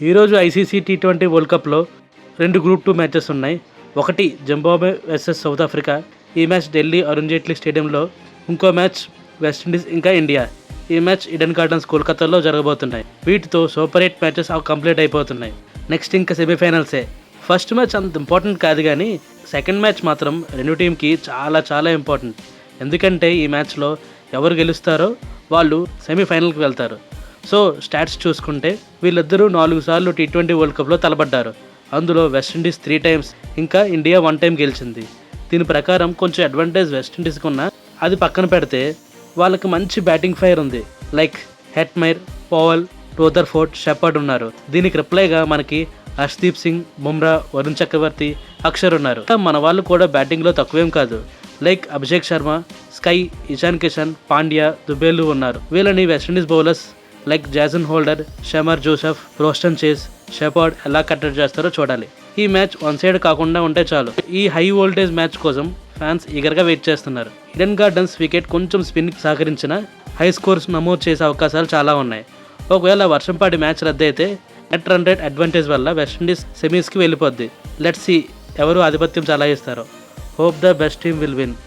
ఈరోజు ICC T20 world కప్లో 2 group 2 matches ఉన్నాయి. ఒకటి జింబాబ్వే వర్సెస్ సౌత్ ఆఫ్రికా. ఈ మ్యాచ్ ఢిల్లీ అరుణ్ జైట్లీ స్టేడియంలో. ఇంకో మ్యాచ్ వెస్టిండీస్ ఇంకా ఇండియా. ఈ మ్యాచ్ ఈడెన్ గార్డెన్స్ కోల్కతాలో జరగబోతున్నాయి. వీటితో సూపర్ 8 మ్యాచెస్ కంప్లీట్ అయిపోతున్నాయి. నెక్స్ట్ ఇంకా సెమీఫైనల్సే. ఫస్ట్ మ్యాచ్ అంత ఇంపార్టెంట్ కాదు, కానీ సెకండ్ మ్యాచ్ మాత్రం రెండు టీంకి చాలా చాలా ఇంపార్టెంట్. ఎందుకంటే ఈ మ్యాచ్లో ఎవరు గెలుస్తారో వాళ్ళు సెమీఫైనల్కి వెళ్తారు. సో స్టాట్స్ చూసుకుంటే వీళ్ళిద్దరూ 4 సార్లు టీ20 వరల్డ్ కప్లో తలపడ్డారు. అందులో వెస్టిండీస్ 3 టైమ్స్, ఇంకా ఇండియా 1 టైం గెలిచింది. దీని ప్రకారం కొంచెం అడ్వాంటేజ్ వెస్టిండీస్కి ఉన్న అది పక్కన పెడితే వాళ్ళకి మంచి బ్యాటింగ్ ఫైర్ ఉంది. లైక్ హెట్మైర్, పవల్, రూదర్ఫోర్డ్, షెపర్డ్ ఉన్నారు. దీనికి రిప్లైగా మనకి హర్షదీప్ సింగ్, బుమ్రా, వరుణ్ చక్రవర్తి, అక్షర్ ఉన్నారు. మన వాళ్ళు కూడా బ్యాటింగ్లో తక్కువేం కాదు. లైక్ అభిషేక్ శర్మ, స్కై, ఇషాన్ కిషన్, పాండ్యా, దుబేలు ఉన్నారు. వీళ్ళని West Indies bowlers like Jason holder, Shamar Joseph, Roston చేస్, షెపర్డ్ ఎలా కట్టడి చేస్తారో చూడాలి. ఈ మ్యాచ్ వన్ సైడ్ కాకుండా ఉంటే చాలు. ఈ హై వోల్టేజ్ మ్యాచ్ కోసం ఫ్యాన్స్ ఈగర్గా వెయిట్ చేస్తున్నారు. ఈడెన్ గార్డెన్స్ వికెట్ కొంచెం స్పిన్ సహకరించిన హై స్కోర్స్ నమోదు చేసే అవకాశాలు చాలా ఉన్నాయి. ఒకవేళ వర్షంపాటి మ్యాచ్ రద్దయితే నెట్ రన్ రేట్ అడ్వాంటేజ్ వల్ల వెస్టిండీస్ సెమీస్కి వెళ్ళిపోద్ది. లెట్స్ సీ ఎవరు ఆధిపత్యం చలాయిస్తారో. Hope the best team will win.